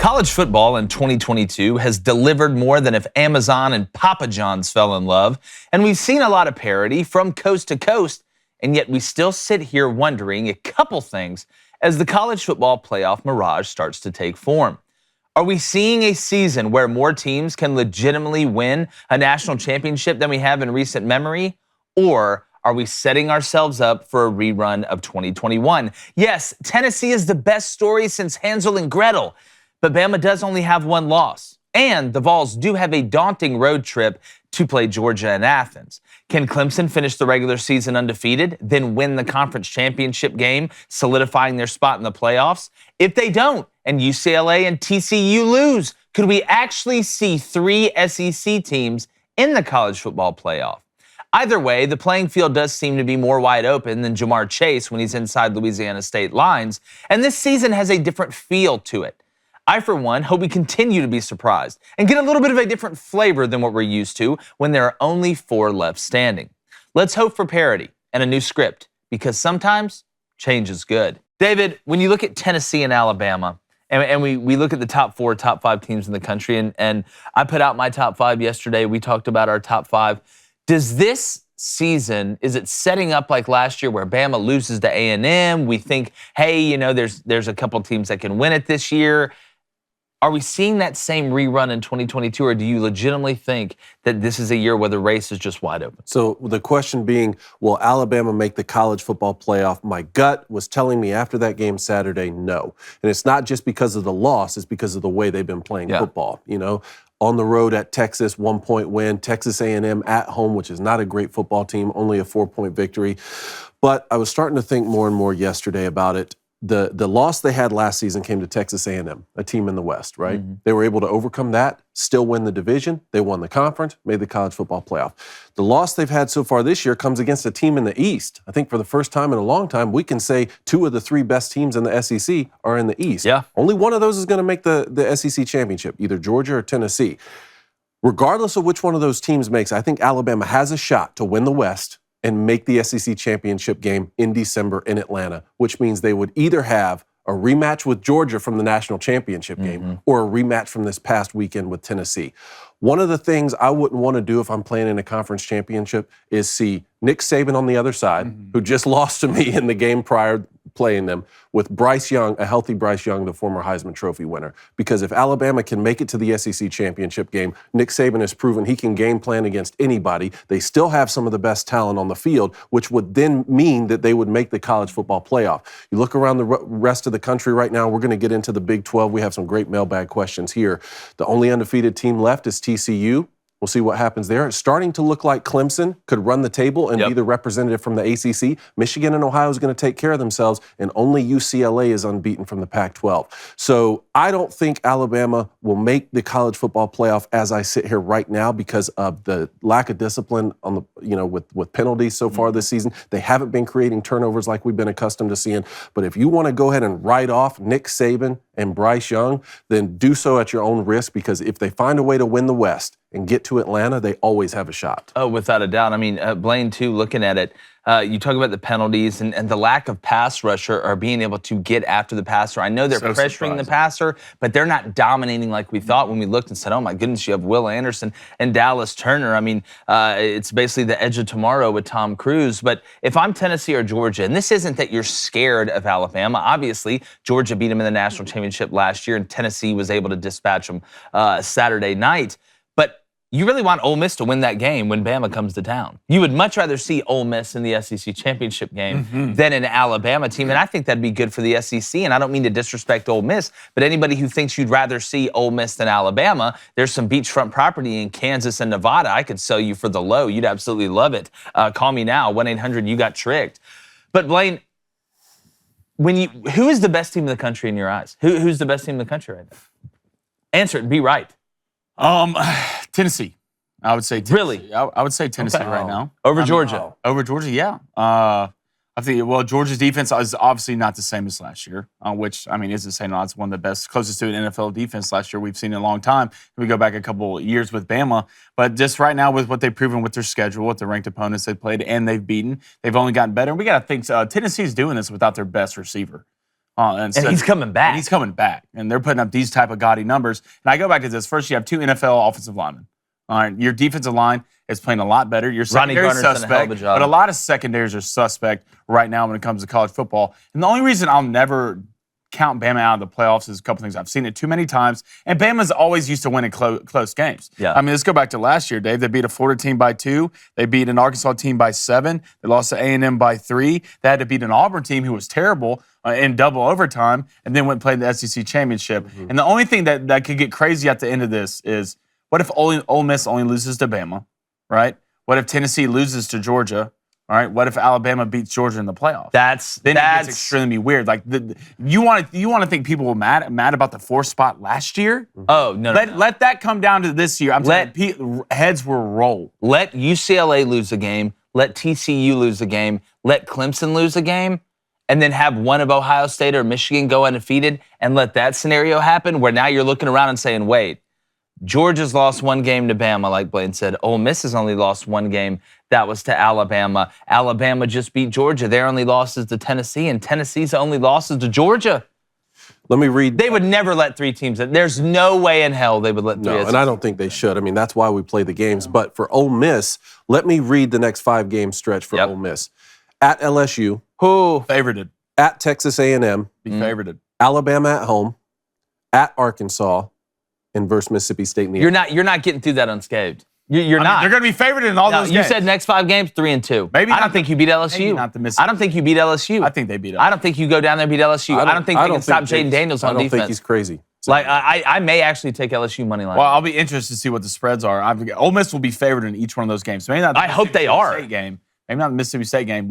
College football in 2022 has delivered more than if Amazon and Papa John's fell in love, and we've seen a lot of parity from coast to coast, and yet we still sit here wondering a couple things as the college football playoff mirage starts to take form. Are we seeing a season where more teams can legitimately win a national championship than we have in recent memory? Or are we setting ourselves up for a rerun of 2021? Yes, Tennessee is the best story since Hansel and Gretel, but Bama does only have one loss. And the Vols do have a daunting road trip to play Georgia and Athens. Can Clemson finish the regular season undefeated, then win the conference championship game, solidifying their spot in the playoffs? If they don't, and UCLA and TCU lose, could we actually see 3 SEC teams in the college football playoff? Either way, the playing field does seem to be more wide open than Jamar Chase when he's inside Louisiana state lines, and this season has a different feel to it. I, for one, hope we continue to be surprised and get a little bit of a different flavor than what we're used to when there are only 4 left standing. Let's hope for parity and a new script, because sometimes change is good. David, when you look at Tennessee and Alabama, and we look at the top 4, top 5 teams in the country, and I put out my top 5 yesterday. We talked about our top 5. Does this season, is it setting up like last year where Bama loses to A&M? We think, hey, you know, there's a couple teams that can win it this year. Are we seeing that same rerun in 2022, or do you legitimately think that this is a year where the race is just wide open? So the question being, will Alabama make the college football playoff? My gut was telling me after that game Saturday, no. And it's not just because of the loss, it's because of the way they've been playing football. You know, on the road at Texas, 1-point win. Texas A&M at home, which is not a great football team, only a 4-point victory. But I was starting to think more and more yesterday about it. The loss they had last season came to Texas A&M, a team in the West, right? Mm-hmm. They were able to overcome that, still win the division. They won the conference, made the college football playoff. The loss they've had so far this year comes against a team in the East. I think for the first time in a long time, we can say 2 of the 3 best teams in the SEC are in the East. Yeah. Only one of those is going to make the SEC championship, either Georgia or Tennessee. Regardless of which one of those teams makes, I think Alabama has a shot to win the West and make the SEC championship game in December in Atlanta, which means they would either have a rematch with Georgia from the national championship game or a rematch from this past weekend with Tennessee. One of the things I wouldn't want to do if I'm playing in a conference championship is see Nick Saban on the other side, who just lost to me in the game prior playing them, with Bryce Young, a healthy Bryce Young, the former Heisman Trophy winner. Because if Alabama can make it to the SEC championship game, Nick Saban has proven he can game plan against anybody. They still have some of the best talent on the field, which would then mean that they would make the college football playoff. You look around the rest of the country right now, we're going to get into the Big 12. We have some great mailbag questions here. The only undefeated team left is TCU. We'll see what happens there. It's starting to look like Clemson could run the table and be the representative from the ACC. Michigan and Ohio is going to take care of themselves, and only UCLA is unbeaten from the Pac-12. So I don't think Alabama will make the college football playoff as I sit here right now because of the lack of discipline on the, with penalties so far this season. They haven't been creating turnovers like we've been accustomed to seeing. But if you want to go ahead and write off Nick Saban and Bryce Young, then do so at your own risk, because if they find a way to win the West and get to Atlanta, they always have a shot. Oh, without a doubt. I mean, Blaine, too, looking at it, you talk about the penalties and the lack of pass rusher or being able to get after the passer. I know they're pressuring the passer, but they're not dominating like we thought when we looked and said, oh, my goodness, you have Will Anderson and Dallas Turner. I mean, it's basically the edge of tomorrow with Tom Cruise. But if I'm Tennessee or Georgia, and this isn't that you're scared of Alabama. Obviously, Georgia beat them in the national championship last year, and Tennessee was able to dispatch them Saturday night. But you really want Ole Miss to win that game when Bama comes to town. You would much rather see Ole Miss in the SEC championship game than an Alabama team, and I think that'd be good for the SEC, and I don't mean to disrespect Ole Miss, but anybody who thinks you'd rather see Ole Miss than Alabama, there's some beachfront property in Kansas and Nevada I could sell you for the low. You'd absolutely love it. Call me now, 1-800-YOU-GOT-TRICKED. But Blaine, who is the best team in the country in your eyes? Who's the best team in the country right now? Answer it and be right. Tennessee. I would say Tennessee. Really? I would say Tennessee right now. Over Georgia? Over Georgia, yeah. I think, Georgia's defense is obviously not the same as last year, which, I mean, isn't saying a lot. It's one of the best, closest to an NFL defense last year we've seen in a long time. We go back a couple years with Bama. But just right now with what they've proven with their schedule, with the ranked opponents they've played and they've beaten, they've only gotten better. And we got to think Tennessee's doing this without their best receiver. And he's coming back. And he's coming back. And they're putting up these type of gaudy numbers. And I go back to this. First, you have 2 NFL offensive linemen. All right, your defensive line is playing a lot better. Your secondary is suspect, but a lot of secondaries are suspect right now when it comes to college football. And the only reason I'll never count Bama out of the playoffs is a couple things. I've seen it too many times, and Bama's always used to win in close games. Yeah. I mean, let's go back to last year, Dave. They beat a Florida team by 2. They beat an Arkansas team by 7. They lost to A&M by 3. They had to beat an Auburn team who was terrible in double overtime, and then went and played the SEC championship. Mm-hmm. And the only thing that could get crazy at the end of this is, what if Ole Miss only loses to Bama, right? What if Tennessee loses to Georgia? All right. What if Alabama beats Georgia in the playoffs? Then it gets extremely weird. Like you want to think people were mad about the 4th spot last year? Oh no! Let that come down to this year. I'm telling heads will roll. Let UCLA lose a game. Let TCU lose a game. Let Clemson lose a game, and then have one of Ohio State or Michigan go undefeated, and let that scenario happen where now you're looking around and saying, wait. Georgia's lost 1 game to Bama, like Blaine said. Ole Miss has only lost 1 game. That was to Alabama. Alabama just beat Georgia. Their only losses to Tennessee, and Tennessee's only losses to Georgia. Let me read. They would never let 3 teams in. There's no way in hell they would let 3. No, and I don't think they should. I mean, that's why we play the games. But for Ole Miss, let me read the next 5-game stretch for Ole Miss. At LSU. Who? Favorited. At Texas A&M. Be favorited. Alabama at home. At Arkansas. And versus Mississippi State in the You're not getting through that unscathed. You're not. They're going to be favored in all those games. You said next 5 games, 3-2. Maybe I don't think you beat LSU. Maybe not the Mississippi. I don't think you beat LSU. I think they beat us. I don't think you go down there and beat LSU. I don't think they can stop Jaden Daniels on defense. I don't think he's crazy. Like I may actually take LSU money line. Well, I'll be interested to see what the spreads are. Ole Miss will be favored in each one of those games. Maybe not. I hope they are. Game. Maybe not the Mississippi State game.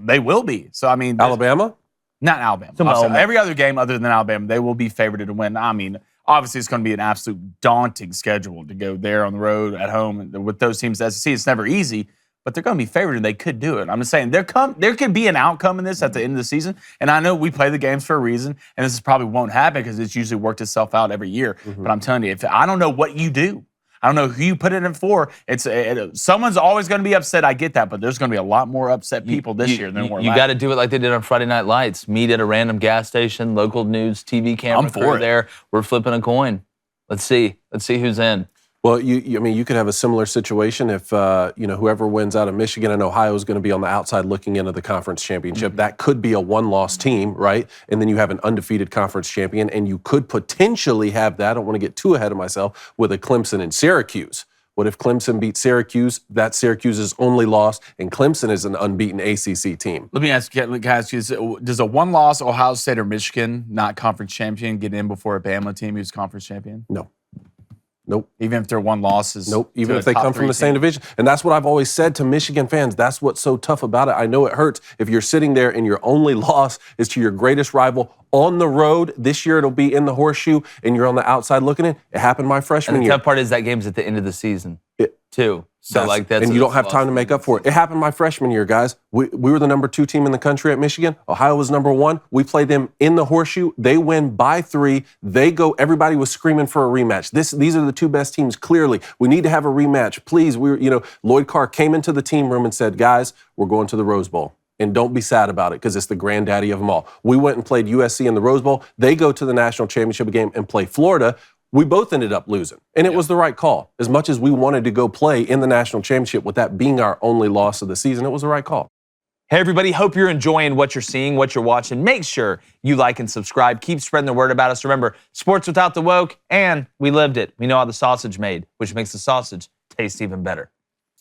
They will be. So I mean, Alabama. Not Alabama. Every other game other than Alabama, they will be favored to win. I mean, obviously, it's going to be an absolute daunting schedule to go there on the road, at home, and with those teams. SEC, it's never easy, but they're going to be favored, and they could do it. I'm just saying there could be an outcome in this at the end of the season, and I know we play the games for a reason, and this probably won't happen because it's usually worked itself out every year. Mm-hmm. But I'm telling you, I don't know what you do. I don't know who you put it in for. Someone's always going to be upset. I get that, but there's going to be a lot more upset people this year than were last. You got to do it like they did on Friday Night Lights. Meet at a random gas station, local news, TV camera crew there. We're flipping a coin. Let's see who's in. Well, you could have a similar situation if whoever wins out of Michigan and Ohio is going to be on the outside looking into the conference championship. Mm-hmm. That could be a 1-loss team, right? And then you have an undefeated conference champion, and you could potentially have that. I don't want to get too ahead of myself with a Clemson and Syracuse. What if Clemson beats Syracuse? That's Syracuse's only loss, and Clemson is an unbeaten ACC team. Let me ask you, does a 1-loss Ohio State or Michigan, not conference champion, get in before a Bama team who's conference champion? No. Nope. Even if their 1 loss is nope. Even if they come from the same division. And that's what I've always said to Michigan fans. That's what's so tough about it. I know it hurts if you're sitting there and your only loss is to your greatest rival on the road. This year it'll be in the horseshoe and you're on the outside looking in. It happened my freshman year. And the tough part is that game's at the end of the season too. So that's and you don't have time to make up for it. It happened my freshman year, guys. We were the number 2 team in the country at Michigan. Ohio was number 1. We played them in the horseshoe. They win by 3. They go. Everybody was screaming for a rematch. These are the 2 best teams. Clearly, we need to have a rematch, please. Lloyd Carr came into the team room and said, "Guys, we're going to the Rose Bowl." And don't be sad about it because it's the granddaddy of them all. We went and played USC in the Rose Bowl. They go to the national championship game and play Florida. We both ended up losing. And it was the right call. As much as we wanted to go play in the national championship with that being our only loss of the season, it was the right call. Hey, everybody. Hope you're enjoying what you're seeing, what you're watching. Make sure you like and subscribe. Keep spreading the word about us. Remember, sports without the woke, and we lived it. We know how the sausage made, which makes the sausage taste even better.